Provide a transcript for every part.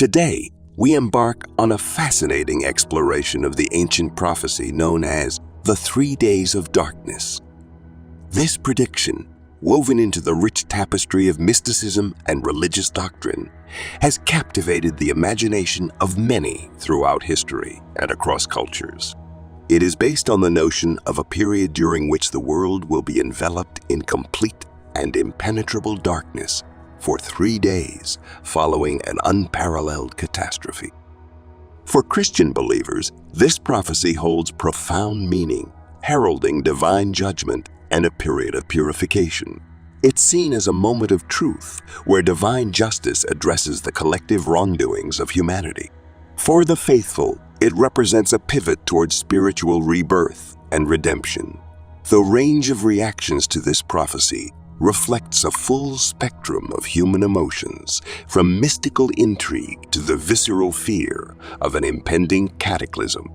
Today, we embark on a fascinating exploration of the ancient prophecy known as the 3 Days of Darkness. This prediction, woven into the rich tapestry of mysticism and religious doctrine, has captivated the imagination of many throughout history and across cultures. It is based on the notion of a period during which the world will be enveloped in complete and impenetrable darkness for 3 days following an unparalleled catastrophe. For Christian believers, this prophecy holds profound meaning, heralding divine judgment and a period of purification. It's seen as a moment of truth where divine justice addresses the collective wrongdoings of humanity. For the faithful, it represents a pivot towards spiritual rebirth and redemption. The range of reactions to this prophecy reflects a full spectrum of human emotions, from mystical intrigue to the visceral fear of an impending cataclysm.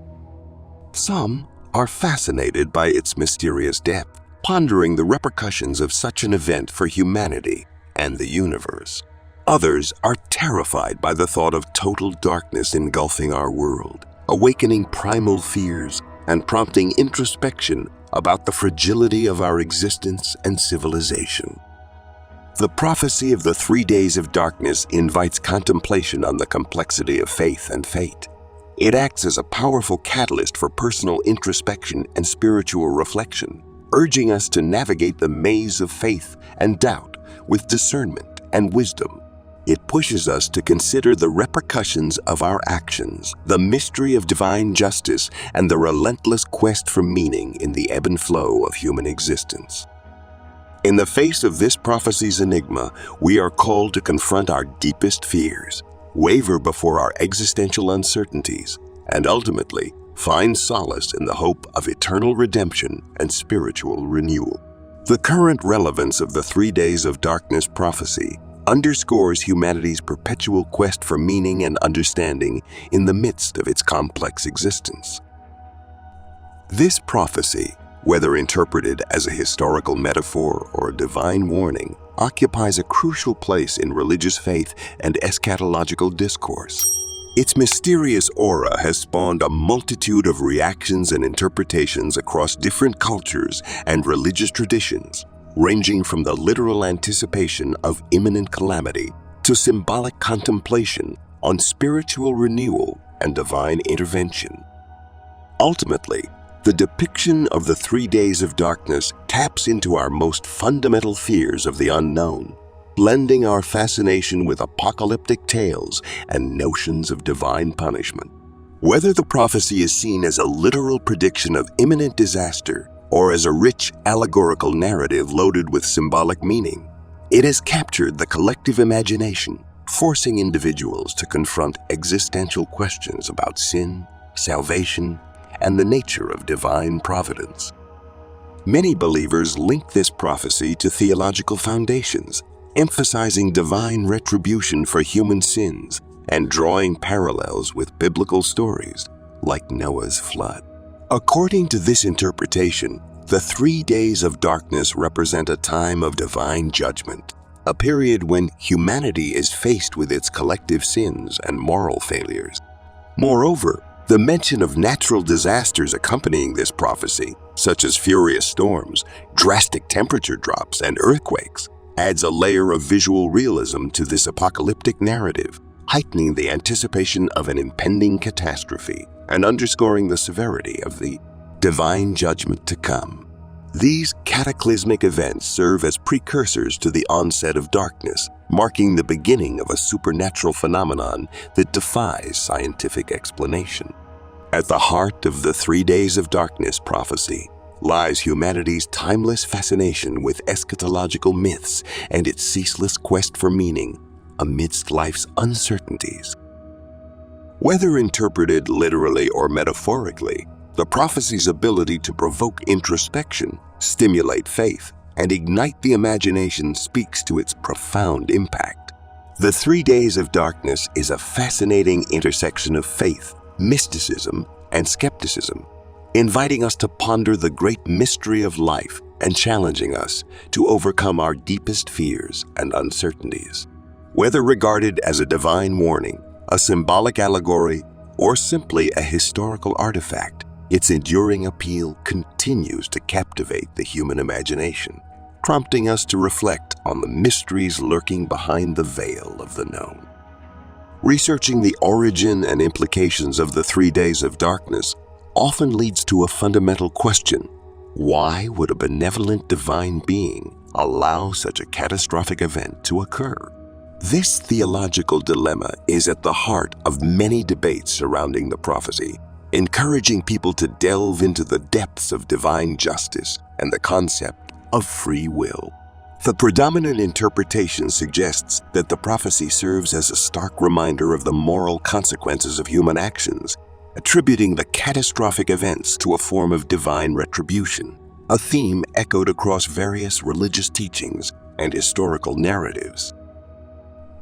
Some are fascinated by its mysterious depth, pondering the repercussions of such an event for humanity and the universe. Others are terrified by the thought of total darkness engulfing our world, awakening primal fears and prompting introspection about the fragility of our existence and civilization. The prophecy of the 3 Days of Darkness invites contemplation on the complexity of faith and fate. It acts as a powerful catalyst for personal introspection and spiritual reflection, urging us to navigate the maze of faith and doubt with discernment and wisdom. It pushes us to consider the repercussions of our actions, the mystery of divine justice, and the relentless quest for meaning in the ebb and flow of human existence. In the face of this prophecy's enigma, we are called to confront our deepest fears, waver before our existential uncertainties, and ultimately find solace in the hope of eternal redemption and spiritual renewal. The current relevance of the 3 Days of Darkness prophecy underscores humanity's perpetual quest for meaning and understanding in the midst of its complex existence. This prophecy, whether interpreted as a historical metaphor or a divine warning, occupies a crucial place in religious faith and eschatological discourse. Its mysterious aura has spawned a multitude of reactions and interpretations across different cultures and religious traditions, ranging from the literal anticipation of imminent calamity to symbolic contemplation on spiritual renewal and divine intervention. Ultimately, the depiction of the 3 Days of Darkness taps into our most fundamental fears of the unknown, blending our fascination with apocalyptic tales and notions of divine punishment. Whether the prophecy is seen as a literal prediction of imminent disaster or as a rich allegorical narrative loaded with symbolic meaning, it has captured the collective imagination, forcing individuals to confront existential questions about sin, salvation, and the nature of divine providence. Many believers link this prophecy to theological foundations, emphasizing divine retribution for human sins and drawing parallels with biblical stories like Noah's flood. According to this interpretation, the 3 Days of Darkness represent a time of divine judgment, a period when humanity is faced with its collective sins and moral failures. Moreover, the mention of natural disasters accompanying this prophecy, such as furious storms, drastic temperature drops, and earthquakes, adds a layer of visual realism to this apocalyptic narrative, heightening the anticipation of an impending catastrophe and underscoring the severity of the divine judgment to come. These cataclysmic events serve as precursors to the onset of darkness, marking the beginning of a supernatural phenomenon that defies scientific explanation. At the heart of the 3 Days of Darkness prophecy lies humanity's timeless fascination with eschatological myths and its ceaseless quest for meaning amidst life's uncertainties. Whether interpreted literally or metaphorically, the prophecy's ability to provoke introspection, stimulate faith, and ignite the imagination speaks to its profound impact. The 3 Days of Darkness is a fascinating intersection of faith, mysticism, and skepticism, inviting us to ponder the great mystery of life and challenging us to overcome our deepest fears and uncertainties. Whether regarded as a divine warning, a symbolic allegory, or simply a historical artifact, its enduring appeal continues to captivate the human imagination, prompting us to reflect on the mysteries lurking behind the veil of the known. Researching the origin and implications of the 3 days of darkness often leads to a fundamental question: why would a benevolent divine being allow such a catastrophic event to occur? This theological dilemma is at the heart of many debates surrounding the prophecy, encouraging people to delve into the depths of divine justice and the concept of free will. The predominant interpretation suggests that the prophecy serves as a stark reminder of the moral consequences of human actions, attributing the catastrophic events to a form of divine retribution, a theme echoed across various religious teachings and historical narratives.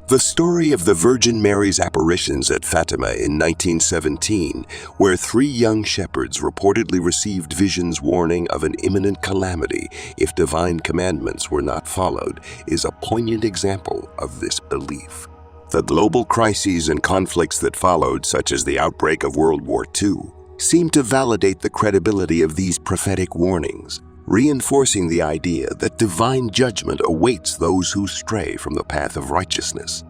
The story of the Virgin Mary's apparitions at Fatima in 1917, where 3 young shepherds reportedly received visions warning of an imminent calamity if divine commandments were not followed, is a poignant example of this belief. The global crises and conflicts that followed, such as the outbreak of World War II, seem to validate the credibility of these prophetic warnings, reinforcing the idea that divine judgment awaits those who stray from the path of righteousness.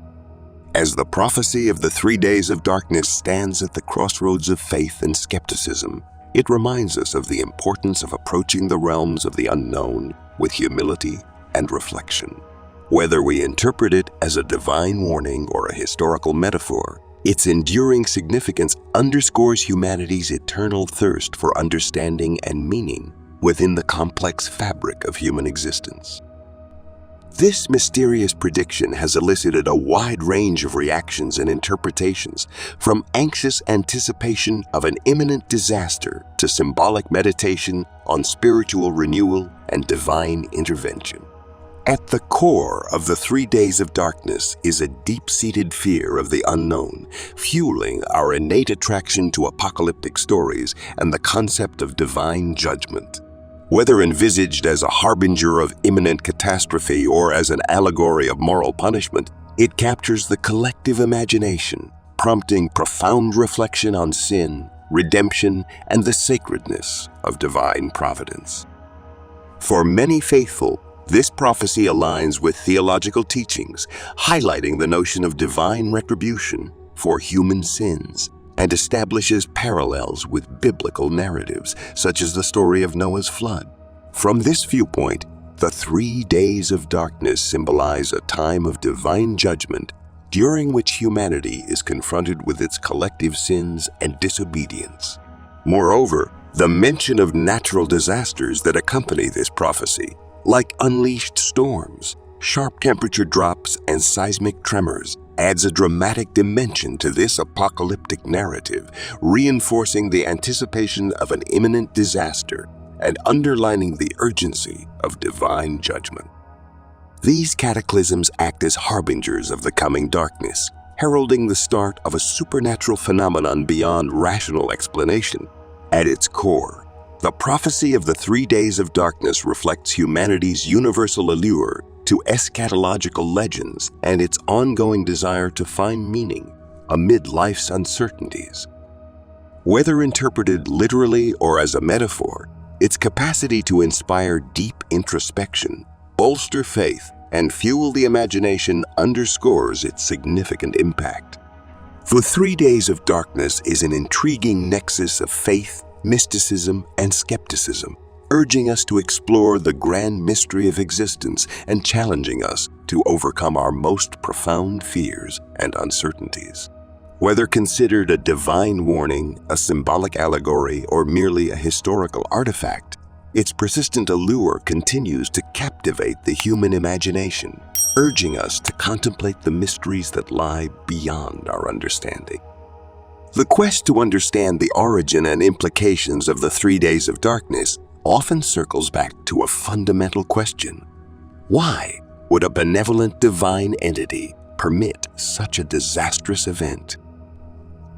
As the prophecy of the 3 days of darkness stands at the crossroads of faith and skepticism, it reminds us of the importance of approaching the realms of the unknown with humility and reflection. Whether we interpret it as a divine warning or a historical metaphor, its enduring significance underscores humanity's eternal thirst for understanding and meaning within the complex fabric of human existence. This mysterious prediction has elicited a wide range of reactions and interpretations, from anxious anticipation of an imminent disaster to symbolic meditation on spiritual renewal and divine intervention. At the core of the 3 days of darkness is a deep-seated fear of the unknown, fueling our innate attraction to apocalyptic stories and the concept of divine judgment. Whether envisaged as a harbinger of imminent catastrophe or as an allegory of moral punishment, it captures the collective imagination, prompting profound reflection on sin, redemption, and the sacredness of divine providence. For many faithful, this prophecy aligns with theological teachings, highlighting the notion of divine retribution for human sins, and establishes parallels with biblical narratives, such as the story of Noah's flood. From this viewpoint, the 3 days of darkness symbolize a time of divine judgment during which humanity is confronted with its collective sins and disobedience. Moreover, the mention of natural disasters that accompany this prophecy, like unleashed storms, sharp temperature drops, and seismic tremors, adds a dramatic dimension to this apocalyptic narrative, reinforcing the anticipation of an imminent disaster and underlining the urgency of divine judgment. These cataclysms act as harbingers of the coming darkness, heralding the start of a supernatural phenomenon beyond rational explanation. At its core, the prophecy of the 3 days of darkness reflects humanity's universal allure to eschatological legends and its ongoing desire to find meaning amid life's uncertainties. Whether interpreted literally or as a metaphor, its capacity to inspire deep introspection, bolster faith, and fuel the imagination underscores its significant impact. The 3 days of darkness is an intriguing nexus of faith, mysticism, and skepticism, urging us to explore the grand mystery of existence and challenging us to overcome our most profound fears and uncertainties. Whether considered a divine warning, a symbolic allegory, or merely a historical artifact, its persistent allure continues to captivate the human imagination, urging us to contemplate the mysteries that lie beyond our understanding. The quest to understand the origin and implications of the 3 days of darkness often circles back to a fundamental question: why would a benevolent divine entity permit such a disastrous event?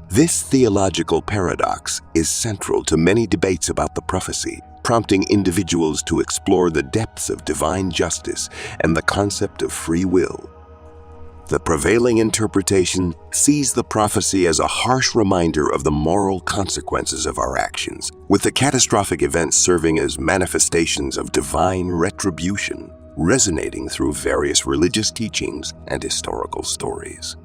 This theological paradox is central to many debates about the prophecy, prompting individuals to explore the depths of divine justice and the concept of free will. The prevailing interpretation sees the prophecy as a harsh reminder of the moral consequences of our actions, with the catastrophic events serving as manifestations of divine retribution, resonating through various religious teachings and historical stories.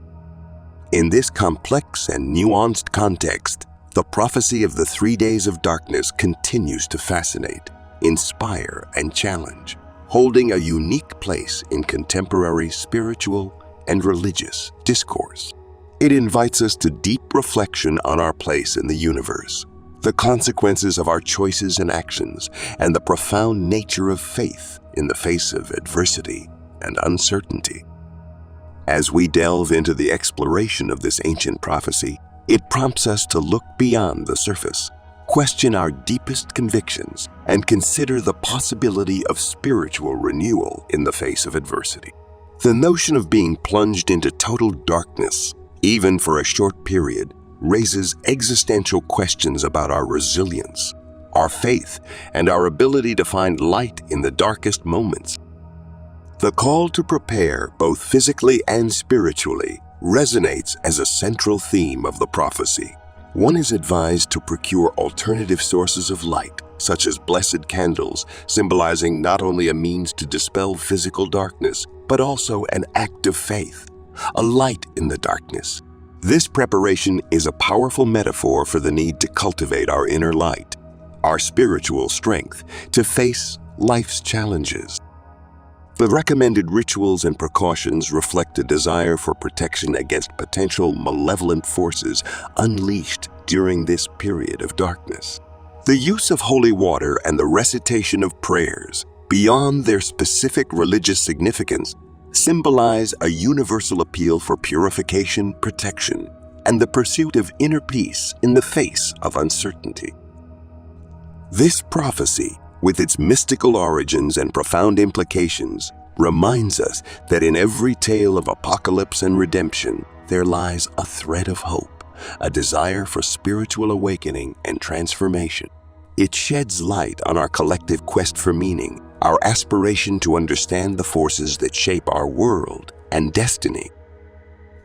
In this complex and nuanced context, the prophecy of the 3 days of darkness continues to fascinate, inspire, and challenge, holding a unique place in contemporary spiritual and religious discourse. It invites us to deep reflection on our place in the universe, the consequences of our choices and actions, and the profound nature of faith in the face of adversity and uncertainty. As we delve into the exploration of this ancient prophecy, it prompts us to look beyond the surface, question our deepest convictions, and consider the possibility of spiritual renewal in the face of adversity. The notion of being plunged into total darkness, even for a short period, raises existential questions about our resilience, our faith, and our ability to find light in the darkest moments. The call to prepare, both physically and spiritually, resonates as a central theme of the prophecy. One is advised to procure alternative sources of light, such as blessed candles, symbolizing not only a means to dispel physical darkness, but also an act of faith, a light in the darkness. This preparation is a powerful metaphor for the need to cultivate our inner light, our spiritual strength, to face life's challenges. The recommended rituals and precautions reflect a desire for protection against potential malevolent forces unleashed during this period of darkness. The use of holy water and the recitation of prayers, beyond their specific religious significance, symbolize a universal appeal for purification, protection, and the pursuit of inner peace in the face of uncertainty. This prophecy, with its mystical origins and profound implications, reminds us that in every tale of apocalypse and redemption, there lies a thread of hope, a desire for spiritual awakening and transformation. It sheds light on our collective quest for meaning, our aspiration to understand the forces that shape our world and destiny.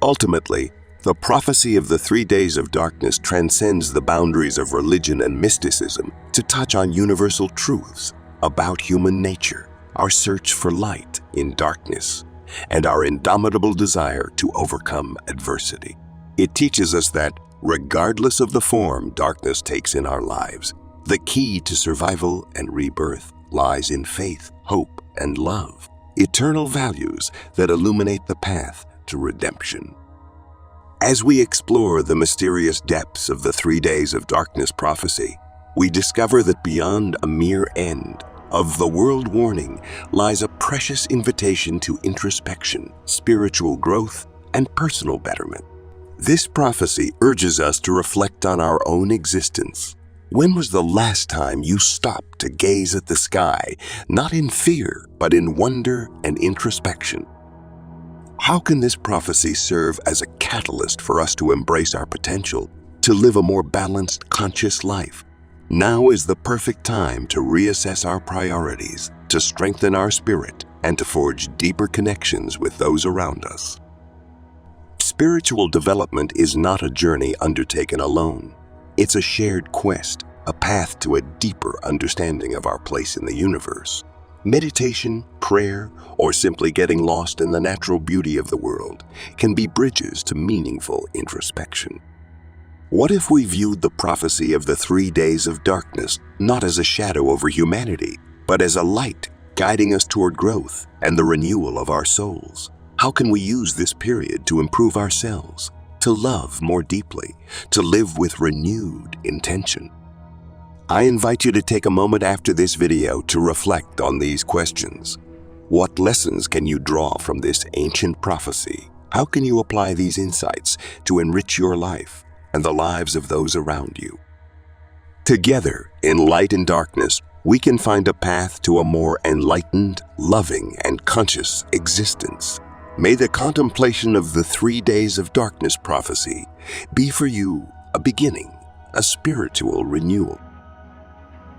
Ultimately, the prophecy of the 3 days of darkness transcends the boundaries of religion and mysticism to touch on universal truths about human nature, our search for light in darkness, and our indomitable desire to overcome adversity. It teaches us that, regardless of the form darkness takes in our lives, the key to survival and rebirth lies in faith, hope, and love, eternal values that illuminate the path to redemption. As we explore the mysterious depths of the 3 days of darkness prophecy, we discover that beyond a mere end of the world warning lies a precious invitation to introspection, spiritual growth, and personal betterment. This prophecy urges us to reflect on our own existence. When was the last time you stopped to gaze at the sky, not in fear, but in wonder and introspection? How can this prophecy serve as a catalyst for us to embrace our potential, to live a more balanced, conscious life? Now is the perfect time to reassess our priorities, to strengthen our spirit, and to forge deeper connections with those around us. Spiritual development is not a journey undertaken alone. It's a shared quest, a path to a deeper understanding of our place in the universe. Meditation, prayer, or simply getting lost in the natural beauty of the world can be bridges to meaningful introspection. What if we viewed the prophecy of the 3 days of darkness not as a shadow over humanity, but as a light guiding us toward growth and the renewal of our souls? How can we use this period to improve ourselves, to love more deeply, to live with renewed intention? I invite you to take a moment after this video to reflect on these questions. What lessons can you draw from this ancient prophecy? How can you apply these insights to enrich your life and the lives of those around you? Together, in light and darkness, we can find a path to a more enlightened, loving, and conscious existence. May the contemplation of the 3 days of darkness prophecy be for you a beginning, a spiritual renewal,